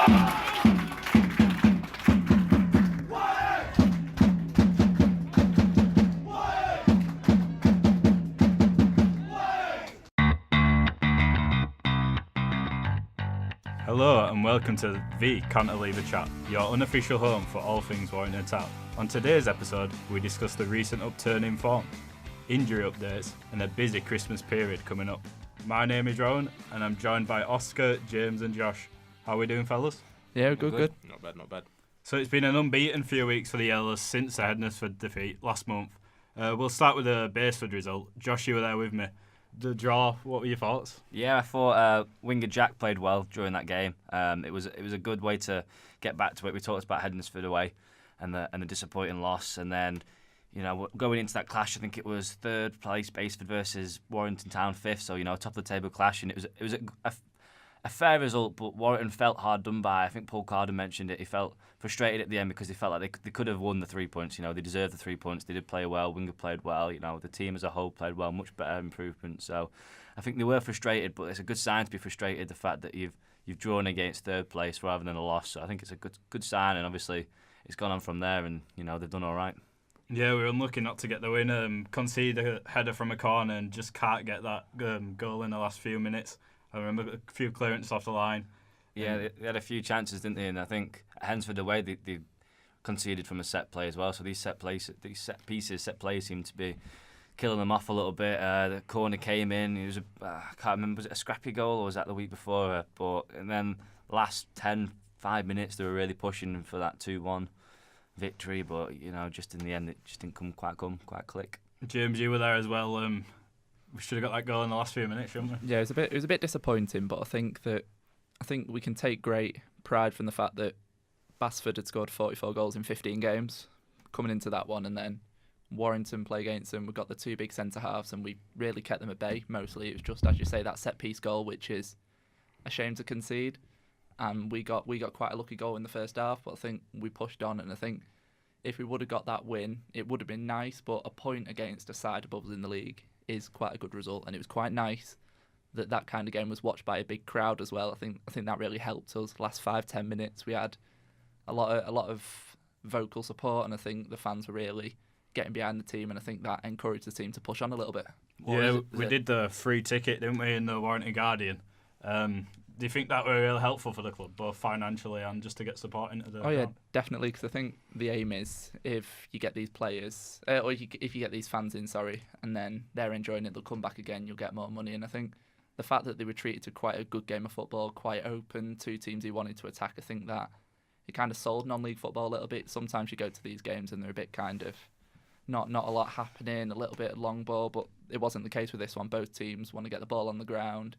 Hello and welcome to the Cantilever Chat, your unofficial home for all things Warrington Town. On today's episode, we discuss the recent upturn in form, injury updates, and a busy Christmas period coming up. My name is Rowan, and I'm joined by Oscar, James, and Josh. How are we doing, fellas? Yeah, good. Not bad. So it's been an unbeaten few weeks for the Yellows since the Hednesford defeat last month. We'll start with the Baseford result. Josh, you were there with me. The draw, what were your thoughts? Yeah, I thought Winger Jack played well during that game. It was a good way to get back to it. We talked about Hednesford away and the disappointing loss, and then going into that clash, I think it was third place Baseford versus Warrington Town fifth. So top of the table clash, and it was a fair result, but Warrington felt hard done by. I think Paul Carden mentioned it. He felt frustrated at the end because he felt like they could have won the 3 points. They deserved the 3 points. They did play well. Winger played well. The team as a whole played well. Much better improvement. So I think they were frustrated, but it's a good sign to be frustrated. The fact that you've drawn against third place rather than a loss. So I think it's a good sign, and obviously it's gone on from there, and they've done all right. Yeah, we were unlucky not to get the win. Concede a header from a corner and just can't get that goal in the last few minutes. I remember a few clearances off the line. Yeah, they had a few chances, didn't they? And I think at Hednesford away, they conceded from a set play as well. So these set plays seem to be killing them off a little bit. The corner came in. It was I can't remember, was it a scrappy goal or was that the week before? And then last 5 minutes, they were really pushing for that 2-1 victory. But just in the end, it just didn't quite click. James, you were there as well. We should have got that goal in the last few minutes, shouldn't we? Yeah, it was a bit disappointing, but I think we can take great pride from the fact that Basford had scored 44 goals in 15 games coming into that one, and then Warrington play against them. We got the two big centre halves, and we really kept them at bay. Mostly, it was just, as you say, that set piece goal, which is a shame to concede. And we got quite a lucky goal in the first half, but I think we pushed on, and I think if we would have got that win, it would have been nice. But a point against a side above us in the league is quite a good result, and it was quite nice that kind of game was watched by a big crowd as well. I think that really helped us. Last 5-10 minutes, we had a lot of vocal support, and I think the fans were really getting behind the team, and I think that encouraged the team to push on a little bit. We did the free ticket, didn't we, in the Warrington Guardian? Do you think that were really helpful for the club, both financially and just to get support into the? Oh yeah, definitely. Because I think the aim is if you get these players, or if you get these fans in, and then they're enjoying it, they'll come back again. You'll get more money, and I think the fact that they were treated to quite a good game of football, quite open, two teams who wanted to attack, I think that it kind of sold non-league football a little bit. Sometimes you go to these games and they're a bit kind of not a lot happening, a little bit of long ball, but it wasn't the case with this one. Both teams want to get the ball on the ground,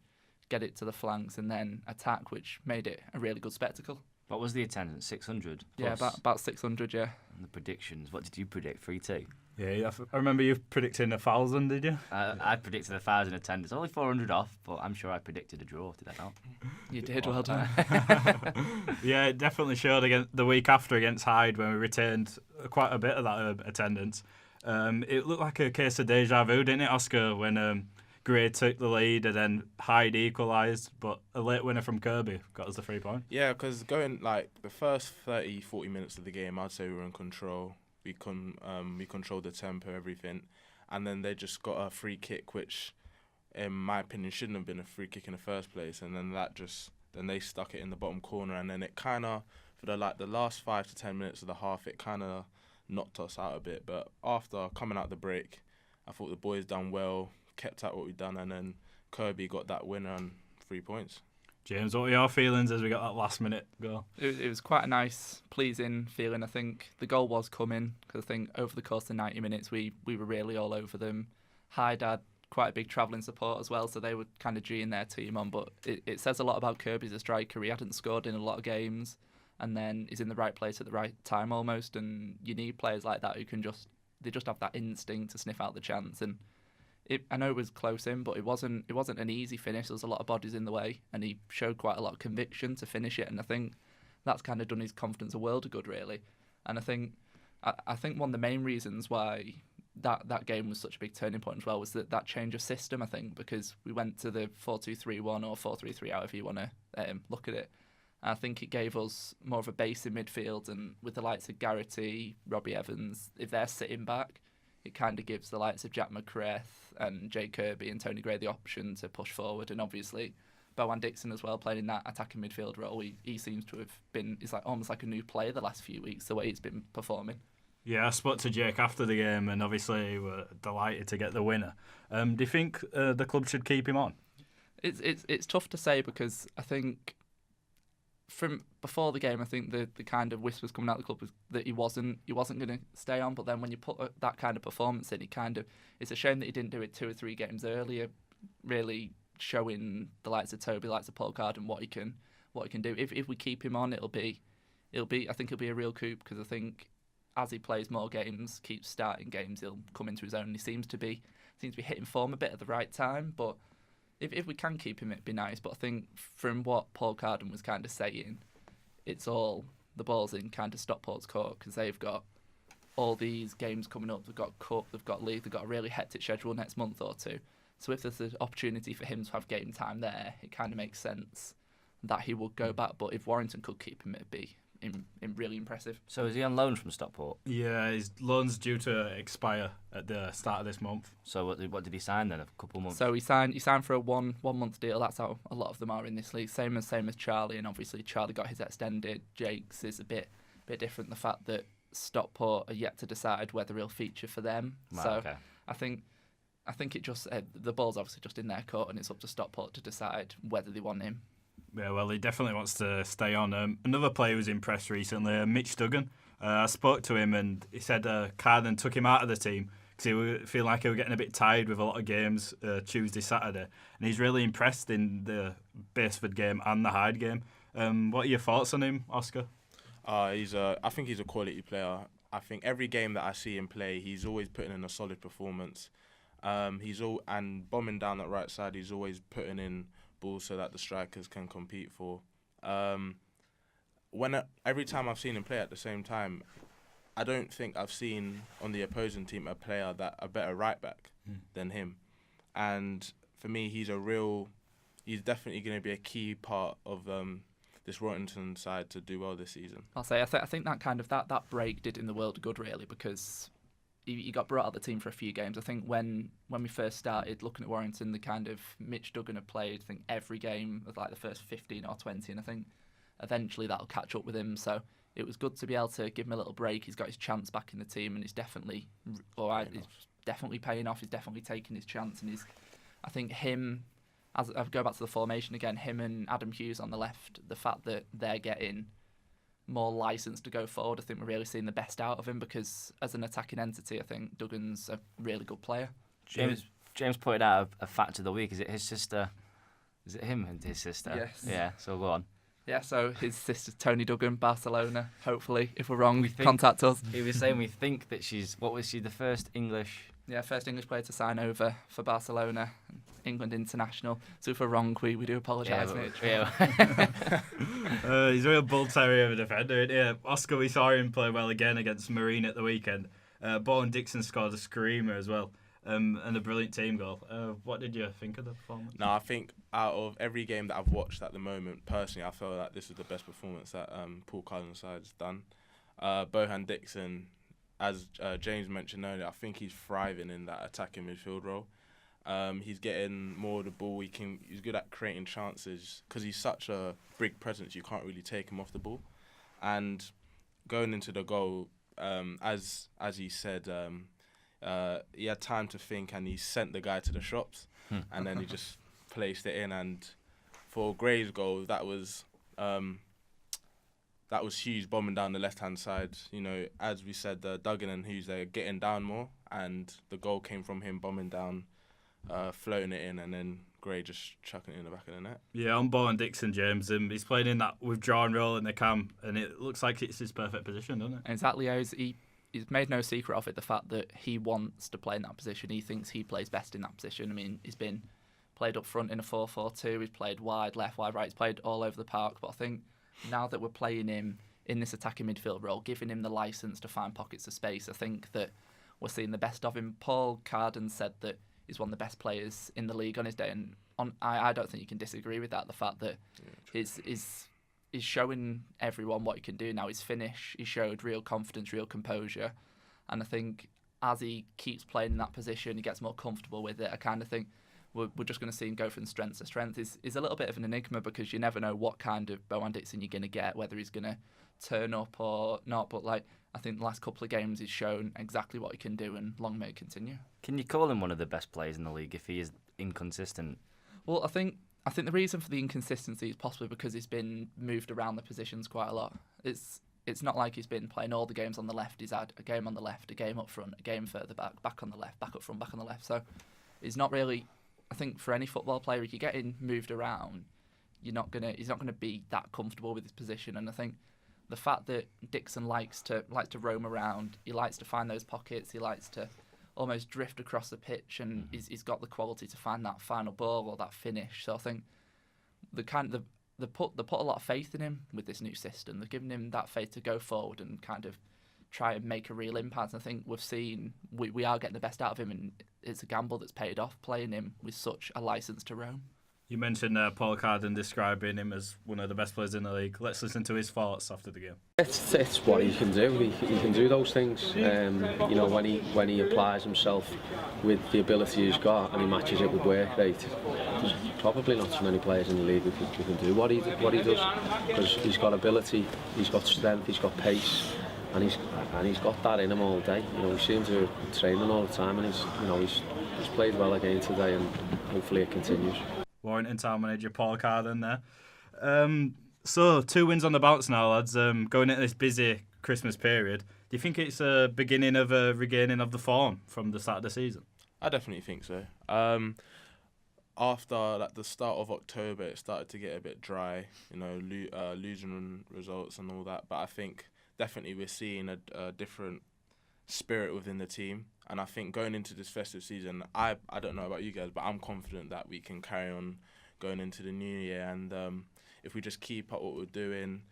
get it to the flanks, and then attack, which made it a really good spectacle. What was the attendance? 600? Yeah, about 600, yeah. And the predictions, what did you predict? 3-2? Yeah, I remember you predicting 1,000, did you? I predicted 1,000 attendance. Only 400 off, but I'm sure I predicted a draw. Did I not? You did, well done. Yeah, it definitely showed the week after against Hyde when we retained quite a bit of that attendance. It looked like a case of deja vu, didn't it, Oscar, when Gray took the lead and then Hyde equalised, but a late winner from Kirby got us the 3 point. Yeah, because going the first 30-40 minutes of the game, I'd say we were in control. We controlled the tempo, everything, and then they just got a free kick, which, in my opinion, shouldn't have been a free kick in the first place. And then then they stuck it in the bottom corner, and then it kind of, for the last 5 to 10 minutes of the half, it kind of knocked us out a bit. But after coming out the break, I thought the boys done well, kept at what we'd done, and then Kirby got that winner and 3 points. James, what were your feelings as we got that last minute goal? It was quite a nice, pleasing feeling. I think the goal was coming, because I think over the course of 90 minutes we were really all over them. Hyde had quite a big travelling support as well, so they were kind of G'ing their team on, but it says a lot about Kirby as a striker. He hadn't scored in a lot of games, and then he's in the right place at the right time almost, and you need players like that who can just have that instinct to sniff out the chance. And I know it was close in, but it wasn't an easy finish. There was a lot of bodies in the way, and he showed quite a lot of conviction to finish it. And I think that's kind of done his confidence a world of good, really. And I think one of the main reasons why that game was such a big turning point as well was that change of system. I think because we went to the 4-2-3-1 or 4-3-3, however you want to look at it. I think it gave us more of a base in midfield, and with the likes of Garrity, Robbie Evans, if they're sitting back, it kind of gives the likes of Jack McCrath and Jay Kirby and Tony Gray the option to push forward. And obviously, Bowen Dixon as well, playing in that attacking midfield role. He seems to have been, he's like almost like a new player the last few weeks, the way he's been performing. Yeah, I spoke to Jake after the game, and obviously we're delighted to get the winner. Do you think the club should keep him on? It's tough to say, because I think from before the game, I think the kind of whispers coming out of the club was that he wasn't going to stay on. But then when you put that kind of performance in, it's a shame that he didn't do it 2 or 3 games earlier, really showing the likes of Toby, likes of Paul Card, and what he can do. If we keep him on, it'll be I think it'll be a real coup, because I think as he plays more games, keeps starting games, he'll come into his own. He seems to be hitting form a bit at the right time, but if we can keep him, it'd be nice. But I think from what Paul Carden was kind of saying, it's all the ball's in kind of Stockport's court, because they've got all these games coming up. They've got Cup, they've got League, they've got a really hectic schedule next month or two. So if there's an opportunity for him to have game time there, it kind of makes sense that he would go back. But if Warrington could keep him, it'd be really impressive. So is he on loan from Stockport? Yeah, his loan's due to expire at the start of this month. So what did he sign then? A couple months? So he signed for a one month deal. That's how a lot of them are in this league. Same as Charlie, and obviously Charlie got his extended. Jake's is a bit different. The fact that Stockport are yet to decide whether he'll feature for them. Right, so okay. I think it just the ball's obviously just in their court, and it's up to Stockport to decide whether they want him. Yeah, well, he definitely wants to stay on. Another player who was impressed recently, Mitch Duggan. I spoke to him, and he said Carden took him out of the team because he would feel like he was getting a bit tired with a lot of games Tuesday, Saturday. And he's really impressed in the Baseford game and the Hyde game. What are your thoughts on him, Oscar? I think he's a quality player. I think every game that I see him play, he's always putting in a solid performance. And bombing down that right side, he's always putting in balls so that the strikers can compete for. Every time I've seen him play at the same time, I don't think I've seen on the opposing team a better right back than him. And for me, he's definitely going to be a key part of this Warrington side to do well this season. I'll say I think that kind of that break did in the world good, really, because he got brought out of the team for a few games. I think when we first started looking at Warrington, the kind of Mitch Duggan had played, I think, every game of like the first 15 or 20, and I think eventually that'll catch up with him. So it was good to be able to give him a little break. He's got his chance back in the team, and he's definitely paying off. He's definitely taking his chance, and I think him, as I go back to the formation again, him and Adam Hughes on the left, the fact that they're getting more license to go forward, I think we're really seeing the best out of him, because as an attacking entity, I think Duggan's a really good player. James pointed out a fact of the week. Is it his sister? Is it him and his sister? Yes. Yeah, so go on. Yeah, so his sister Tony Duggan, Barcelona. Hopefully, if we're wrong, contact us. He was saying we think that what was she, the first English? Yeah, first English player to sign over for Barcelona, England international. So if we're wrong, we do apologise, Mitch. Yeah. He's a real bull terrier of a defender. Yeah, Oscar, we saw him play well again against Marine at the weekend. Bowen Dixon scored a screamer as well, and a brilliant team goal. What did you think of the performance? No, I think out of every game that I've watched at the moment, personally, I feel like this is the best performance that Paul Carden's side's done. Bowen Dixon, as James mentioned earlier, I think he's thriving in that attacking midfield role. He's getting more of the ball. He's good at creating chances because he's such a big presence. You can't really take him off the ball. And going into the goal, as he said, he had time to think, and he sent the guy to the shops, and then he just placed it in. And for Gray's goal, that was Hughes bombing down the left-hand side. You know, as we said, Duggan and Hughes, they're getting down more, and the goal came from him bombing down, floating it in, and then Gray just chucking it in the back of the net. Yeah, on Bowen Dixon, James, he's playing in that withdrawn role in the cam, and it looks like it's his perfect position, doesn't it? Exactly. He's made no secret of it, the fact that he wants to play in that position. He thinks he plays best in that position. I mean, he's been played up front in a 4-4-2. He's played wide, left, wide, right. He's played all over the park. But I think now that we're playing him in this attacking midfield role, giving him the licence to find pockets of space, I think that we're seeing the best of him. Paul Carden said that he's one of the best players in the league on his day, and I don't think you can disagree with that. The fact that his he's showing everyone what he can do now. His finish, he showed real confidence, real composure, and I think as he keeps playing in that position, he gets more comfortable with it. I kind of think we're just going to see him go from strength to strength. Is a little bit of an enigma because you never know what kind of Bowen Dixon you're going to get, whether he's going to turn up or not. But I think the last couple of games he's shown exactly what he can do, and long may it continue. Can you call him one of the best players in the league if he is inconsistent? Well, I think the reason for the inconsistency is possibly because he's been moved around the positions quite a lot. It's not like he's been playing all the games on the left. He's had a game on the left, a game up front, a game further back on the left, back up front, back on the left. So he's not really. I think for any football player, if you're getting moved around, he's not gonna be that comfortable with his position. And I think the fact that Dixon likes to roam around, he likes to find those pockets, he likes to almost drift across the pitch, and he's got the quality to find that final ball or that finish. So I think they put a lot of faith in him with this new system. They've given him that faith to go forward and kind of try and make a real impact. And I think we've seen we are getting the best out of him, and it's a gamble that's paid off playing him with such a license to roam. You mentioned Paul Carden describing him as one of the best players in the league. Let's listen to his thoughts after the game. It's what he can do. He can do those things. When he applies himself with the ability he's got and he matches it with work rate, there's probably not so many players in the league who can do what he does, because he's got ability, he's got strength, he's got pace, and he's got that in him all day. We see him training all the time, and he's played well again today, and hopefully it continues. Warrington Town manager Paul Carden there. So 2 wins on the bounce now, lads. Going into this busy Christmas period, do you think it's a beginning of a regaining of the form from the start of the season? I definitely think so. After the start of October, it started to get a bit dry, losing results and all that. But I think definitely we're seeing a different spirit within the team. And I think going into this festive season, I don't know about you guys, but I'm confident that we can carry on going into the new year. And if we just keep up what we're doing,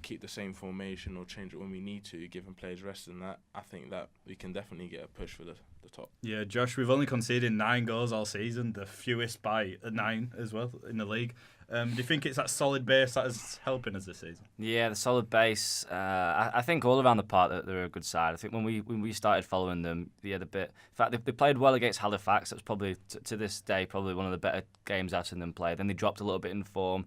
keep the same formation or change it when we need to, giving players rest and that, I think that we can definitely get a push for the top. Yeah, Josh, we've only conceded 9 goals all season, the fewest by 9 as well in the league. Do you think it's that solid base that is helping us this season? Yeah, the solid base. I think all around the park that they're a good side. I think when we started following them, they had a bit. In fact, they played well against Halifax. That was probably to this day probably one of the better games I've seen them play. Then they dropped a little bit in form.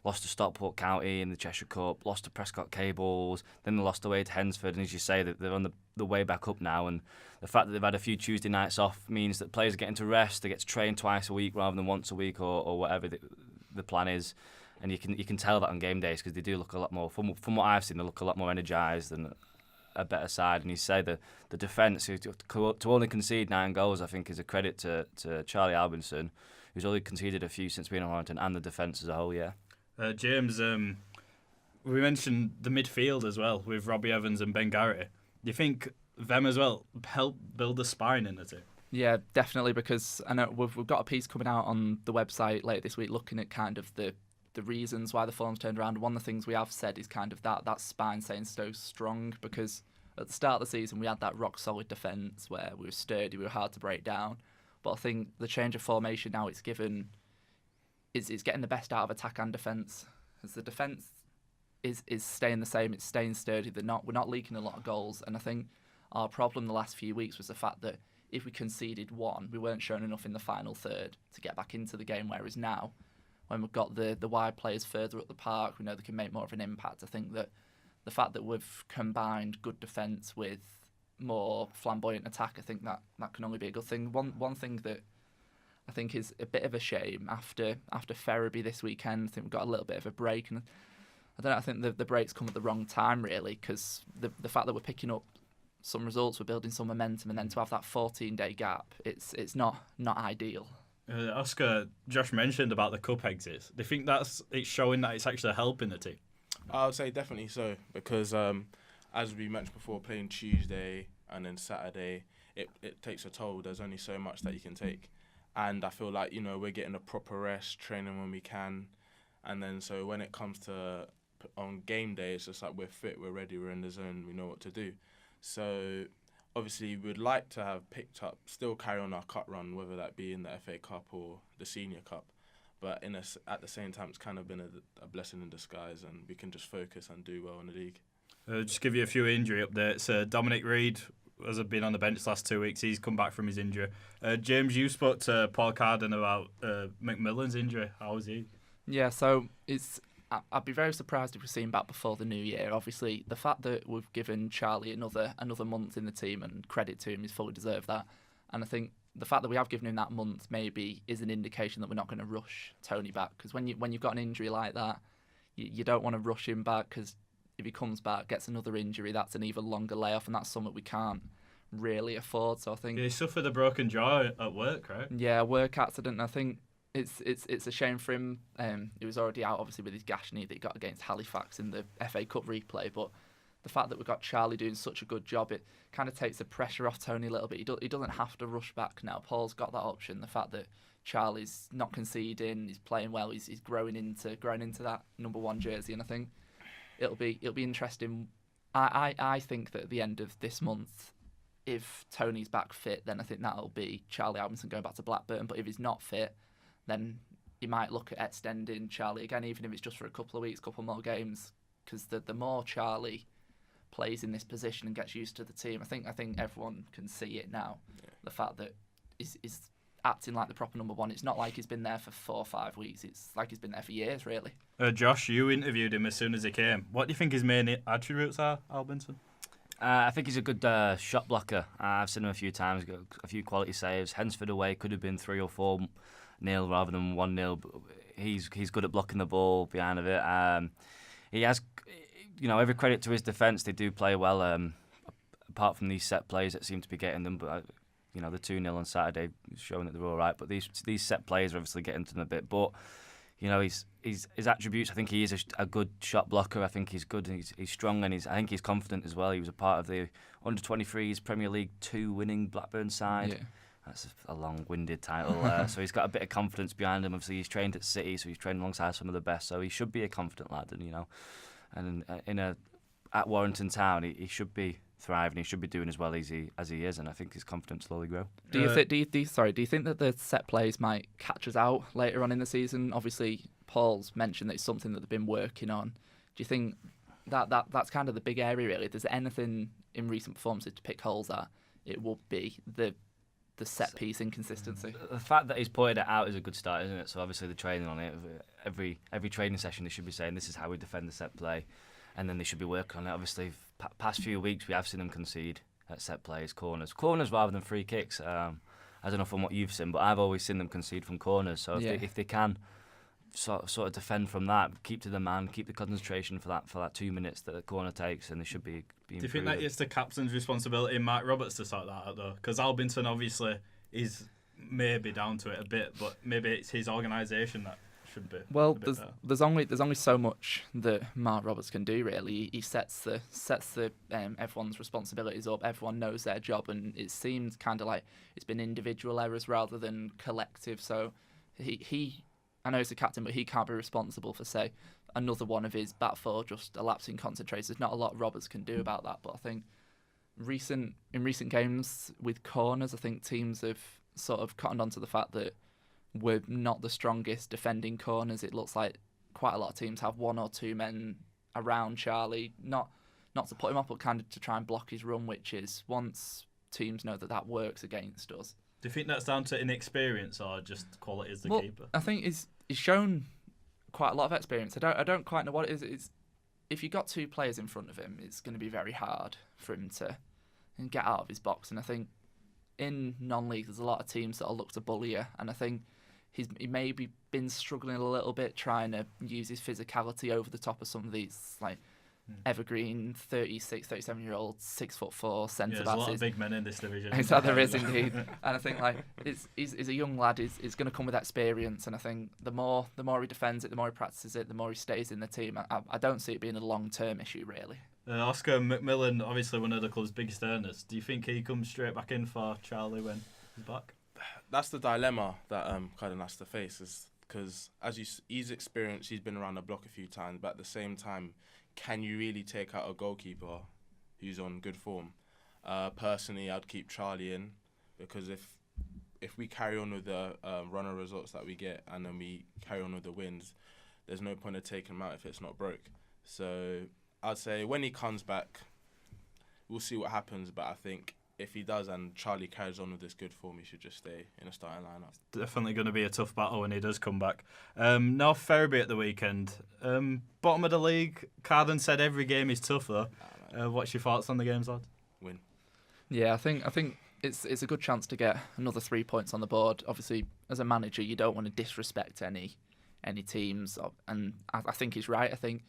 Lost to Stockport County in the Cheshire Cup, lost to Prescott Cables, then they lost away to Hensford, and as you say, they're on the way back up now, and the fact that they've had a few Tuesday nights off means that players are getting to rest, they get to train twice a week rather than once a week or whatever the plan is, and you can tell that on game days because they do look a lot more, from what I've seen, they look a lot more energised and a better side, and you say the defence, to only concede 9 goals, I think is a credit to Charlie Albinson, who's only conceded a few since being at Warrington, and the defence as a whole, yeah. James, we mentioned the midfield as well with Robbie Evans and Ben Garrity. Do you think them as well help build the spine in the team? Yeah, definitely, because I know we've got a piece coming out on the website later this week looking at kind of the reasons why the form's turned around. One of the things we have said is kind of that spine staying so strong, because at the start of the season we had that rock solid defence where we were sturdy, we were hard to break down. But I think the change of formation now it's getting the best out of attack and defence. As the defence is staying the same, it's staying sturdy. We're not leaking a lot of goals, and I think our problem the last few weeks was the fact that if we conceded 1, we weren't shown enough in the final third to get back into the game. Whereas now, when we've got the wide players further up the park, we know they can make more of an impact. I think that the fact that we've combined good defence with more flamboyant attack, I think that can only be a good thing. One thing that I think is a bit of a shame after Ferriby this weekend. I think we've got a little bit of a break, and I don't know. I think the breaks come at the wrong time, really, because the fact that we're picking up some results, we're building some momentum, and then to have that 14-day gap, it's not ideal. Oscar, Josh mentioned about the cup exits. Do you think it's showing that it's actually helping the team? I would say definitely so, because as we mentioned before, playing Tuesday and then Saturday, it takes a toll. There's only so much that you can take. And I feel like, we're getting a proper rest, training when we can. And then so when it comes to on game day, it's just like we're fit, we're ready, we're in the zone, we know what to do. So obviously we'd like to have picked up, still carry on our cup run, whether that be in the FA Cup or the Senior Cup. But at the same time, it's kind of been a blessing in disguise, and we can just focus and do well in the league. Just give you a few injury updates. Dominic Reid has been on the bench the last 2 weeks. He's come back from his injury. James, you spoke to Paul Carden about McMillan's injury. How was he? Yeah, so I'd be very surprised if we see him back before the new year. Obviously, the fact that we've given Charlie another month in the team, and credit to him, he's fully deserved that. And I think the fact that we have given him that month maybe is an indication that we're not going to rush Tony back. Because when you've got an injury like that, you don't want to rush him back, because if he comes back, gets another injury, that's an even longer layoff, and that's something we can't really afford. So I think he suffered a broken jaw at work, right? Yeah, work accident. I think it's a shame for him. He was already out, obviously, with his gash knee that he got against Halifax in the FA Cup replay. But the fact that we've got Charlie doing such a good job, it kind of takes the pressure off Tony a little bit. He doesn't have to rush back now. Paul's got that option. The fact that Charlie's not conceding, he's playing well, he's growing into that number 1 jersey, and I think it'll be interesting. I think that at the end of this month, if Tony's back fit, then I think that'll be Charlie Albinson going back to Blackburn. But if he's not fit, then you might look at extending Charlie again, even if it's just for a couple of weeks, couple more games. Because the more Charlie plays in this position and gets used to the team, I think everyone can see it now. Yeah. The fact that he's acting like the proper number 1. It's not like he's been there for 4 or 5 weeks. It's like he's been there for years, really. Josh, you interviewed him as soon as he came. What do you think his main attributes are, Albinson? I think he's a good shot blocker. I've seen him a few times, got a few quality saves. Hensford away could have been 3 or 4-0 rather than 1-0. He's good at blocking the ball behind of it. He has, every credit to his defence. They do play well, apart from these set plays that seem to be getting them. But the 2-0 on Saturday showing that they're all right. But these set plays are obviously getting to them a bit. But his attributes, I think he is a good shot blocker. I think he's good. He's strong, and I think he's confident as well. He was a part of the under-23s Premier League 2 winning Blackburn side. Yeah. That's a long-winded title. So he's got a bit of confidence behind him. Obviously, he's trained at City, so he's trained alongside some of the best. So he should be a confident lad, and at Warrington Town, he should be thriving. He should be doing as well as he is, and I think his confidence slowly grow. Do you think that the set plays might catch us out later on in the season? Obviously, Paul's mentioned that it's something that they've been working on. Do you think that's kind of the big area, really? If there's anything in recent performances to pick holes at, it will be the set piece inconsistency. The fact that he's pointed it out is a good start, isn't it? So obviously the training on it, every training session they should be saying this is how we defend the set play, and then they should be working on it. Obviously, past few weeks we have seen them concede at set plays, corners rather than free kicks. I don't know from what you've seen, but I've always seen them concede from corners. So if they can sort of defend from that, keep to the man, keep the concentration for that 2 minutes that the corner takes, and they should be Do you think that it's the captain's responsibility, Mark Roberts, to sort that out though? Because Albinson obviously is maybe down to it a bit, but maybe it's his organisation that should be. Well, there's only so much that Mark Roberts can do, really. He sets the everyone's responsibilities up. Everyone knows their job, and it seems kind of like it's been individual errors rather than collective. So he I know he's the captain, but he can't be responsible for, say, another one of his back four just elapsing concentrators. There's not a lot Roberts can do about that, but I think in recent games with corners, I think teams have sort of cottoned on to the fact that we're not the strongest defending corners. It looks like quite a lot of teams have 1 or 2 men around Charlie, not to put him up, but kind of to try and block his run, which is once teams know that works against us. Do you think that's down to inexperience or just quality as the keeper? I think he's shown quite a lot of experience. I don't quite know what it is. It's, if you've got 2 players in front of him, it's going to be very hard for him to get out of his box. And I think in non-league, there's a lot of teams that'll look to bully you. And I think he maybe been struggling a little bit trying to use his physicality over the top of some of these evergreen 36, 37-year-old 6'4" centre backs. There's a lot of big men in this division. Exactly, there is indeed. And I think he's a young lad. He's going to come with experience, and I think the more he defends it, the more he practices it, the more he stays in the team. I don't see it being a long-term issue, really. Oscar McMillan, obviously one of the club's biggest earners. Do you think he comes straight back in for Charlie when he's back? That's the dilemma that Carden has to face, is because he's experienced, he's been around the block a few times, but at the same time, can you really take out a goalkeeper who's on good form? Personally, I'd keep Charlie in, because if if we carry on with the run of results that we get, and then we carry on with the wins, there's no point of taking him out if it's not broke. So I'd say when he comes back, we'll see what happens. But I think if he does and Charlie carries on with this good form, he should just stay in a starting lineup. Definitely going to be a tough battle when he does come back. North Ferriby at the weekend. Bottom of the league. Carden said every game is tough though. What's your thoughts on the games, lad? Win. Yeah, I think it's a good chance to get another 3 points on the board. Obviously, as a manager, you don't want to disrespect any teams, and I think he's right. I think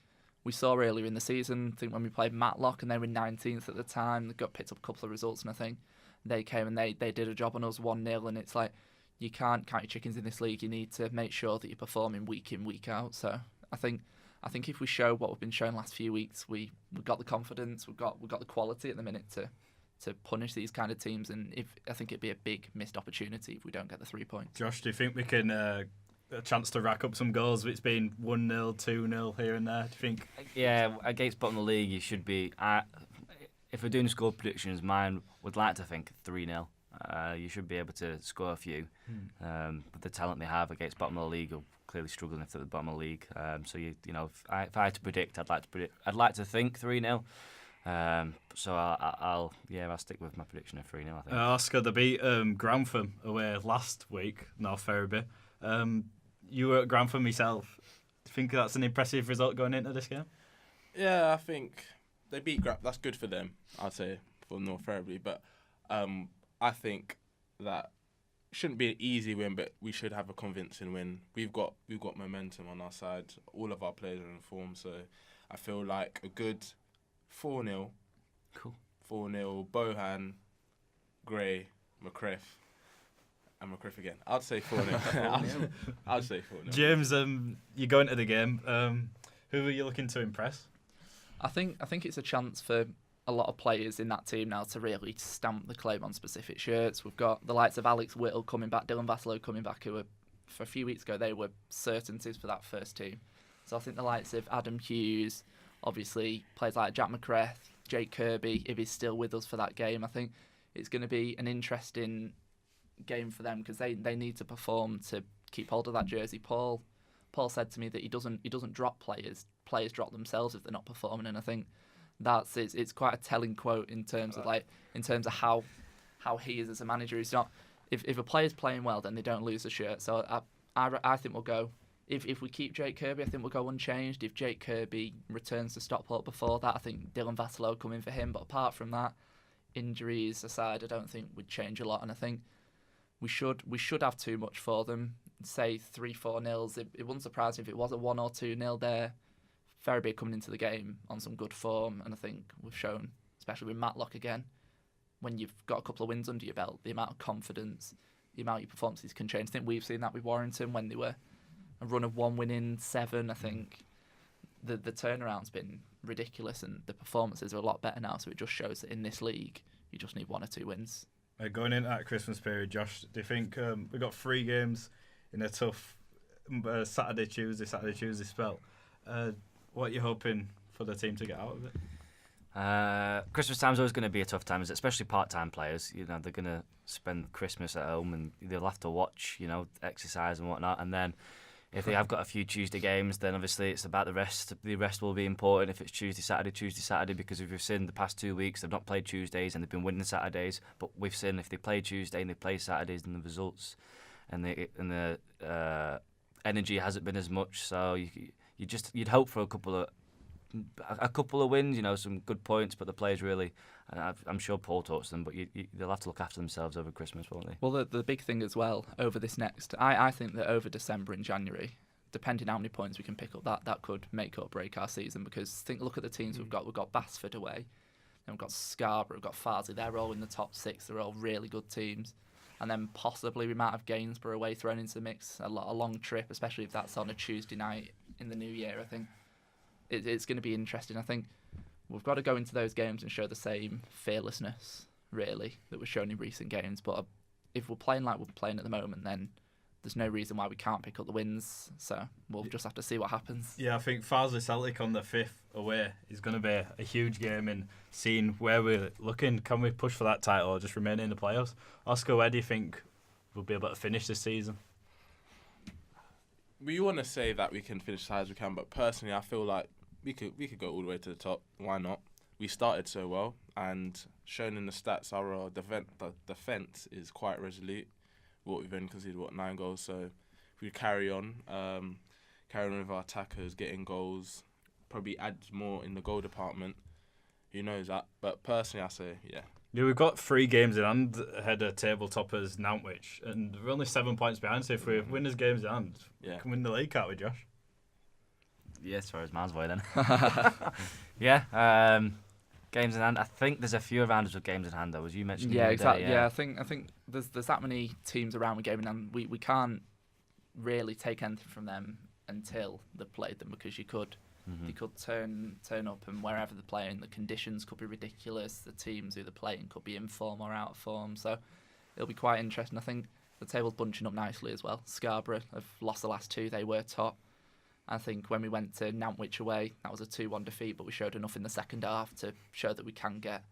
we saw earlier in the season, I think when we played Matlock and they were 19th at the time, they got picked up a couple of results, and I think they came and they did a job on us 1-0, and it's like, you can't count your chickens in this league. You need to make sure that you're performing week in, week out. So I think if we show what we've been showing last few weeks, we've got the confidence, we've got the quality at the minute to punish these kind of teams, and I think it'd be a big missed opportunity if we don't get the 3 points. Josh, do you think we can a chance to rack up some goals? It's been 1-0, 2-0 here and there. Do you think? Yeah, against bottom of the league, you should be. If we're doing score predictions, mine would like to think 3-0. You should be able to score a few. With the talent they have against bottom of the league, are clearly struggling if they're at the bottom of the league. So if I had to predict, I'd like to think 3-0. So I'll stick with my prediction of 3-0. I think. Oscar, they beat Grantham away last week, North Ferriby. You were at Grantham yourself. Do you think that's an impressive result going into this game? Yeah, I think they beat that's good for them, I'd say, for North Ferriby. But I think that shouldn't be an easy win, but we should have a convincing win. We've got momentum on our side. All of our players are in form, so I feel like a good 4-0. Cool. 4-0, Bohan, Gray, McCriff. And McCriff again. I'd say 4-0. I'd say 4-0. James, you go into the game. Who are you looking to impress? I think it's a chance for a lot of players in that team now to really stamp the claim on specific shirts. We've got the likes of Alex Whittle coming back, Dylan Vassallo coming back, who were, for a few weeks ago, they were certainties for that first team. So I think the likes of Adam Hughes, obviously players like Jack McCrath, Jake Kirby, if he's still with us for that game, I think it's going to be an interesting game for them because they need to perform to keep hold of that jersey. Paul said to me that he doesn't drop players drop themselves if they're not performing, and I think it's quite a telling quote in terms of how he is as a manager. He's not, if a player's playing well, then they don't lose the shirt. So I think we'll go, if we keep Jake Kirby, I think we'll go unchanged. If Jake Kirby returns to Stockport before that, I think Dylan Vassallo will come in for him, but apart from that, injuries aside, I don't think we'd change a lot, and I think we should have too much for them. Say 3-4 nils. It wouldn't surprise me if it was a 1 or 2-0 there. Ferriby coming into the game on some good form, and I think we've shown, especially with Matlock again, when you've got a couple of wins under your belt, the amount of confidence, the amount your performances can change. I think we've seen that with Warrington when they were a run of 1 win in 7. I think the turnaround's been ridiculous, and the performances are a lot better now. So it just shows that in this league, you just need 1 or 2 wins. Going into that Christmas period, Josh, do you think we've got 3 games in a tough Saturday, Tuesday spell? What are you hoping for the team to get out of it? Christmas time's always going to be a tough time, especially part-time players. They're going to spend Christmas at home and they'll have to watch, exercise and whatnot. And then if they have got a few Tuesday games, then obviously it's about the rest. The rest will be important if it's Tuesday, Saturday, because if we've seen the past 2 weeks, they've not played Tuesdays and they've been winning Saturdays. But we've seen if they play Tuesday and they play Saturdays, then the results and the energy hasn't been as much. So you'd hope for a couple of wins, some good points, but the players really, I'm sure Paul talks to them, but they'll have to look after themselves over Christmas, won't they? Well, the big thing as well over this next, I think that over December and January, depending how many points we can pick up, that could make or break our season, because look at the teams we've got. We've got Basford away, then we've got Scarborough, we've got Farsley, they're all in the top 6, they're all really good teams. And then possibly we might have Gainsborough away thrown into the mix, a long trip, especially if that's on a Tuesday night in the new year. I think it's going to be interesting. I think we've got to go into those games and show the same fearlessness, really, that we've shown in recent games. But if we're playing like we're playing at the moment, then there's no reason why we can't pick up the wins. So we'll just have to see what happens. Yeah, I think Farsley Celtic on the 5th away is going to be a huge game in seeing where we're looking. Can we push for that title or just remain in the playoffs? Oscar, where do you think we'll be able to finish this season? We want to say that we can finish as high as we can, but personally, I feel like we could go all the way to the top. Why not? We started so well, and shown in the stats, our defence is quite resolute. We've only conceded 9 goals, so if we carry on with our attackers, getting goals, probably add more in the goal department. Who knows that? But personally, I say yeah. Yeah, we've got 3 games in hand ahead of table toppers Nantwich, and we're only 7 points behind. So if we win those games in hand, we can win the league, can't we, Josh? Yeah, as far as miles away then. Yeah, games in hand. I think there's a few around us with games in hand, though, as you mentioned. Yeah, exactly. Yeah, I think there's that many teams around with game in hand. We can't really take anything from them until they've played them, because you could turn up, and wherever they're playing, the conditions could be ridiculous. The teams who they're playing could be in form or out of form. So it'll be quite interesting. I think the table's bunching up nicely as well. Scarborough have lost the last 2. They were top. I think when we went to Nantwich away, that was a 2-1 defeat, but we showed enough in the second half to show that we can get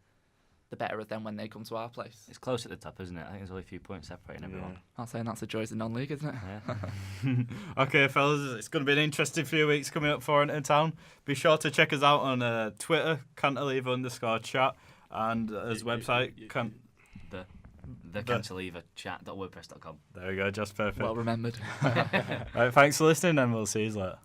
the better of them when they come to our place. It's close at the top, isn't it? I think there's only a few points separating everyone. I'm saying that's the joys of non-league, isn't it? Yeah. Okay, fellas, it's going to be an interesting few weeks coming up for Warrington Town. Be sure to check us out on Twitter, Cantilever_chat, and as website, The Cantilever chat.wordpress.com. There we go, just perfect. Well remembered. Right, thanks for listening, and we'll see you later.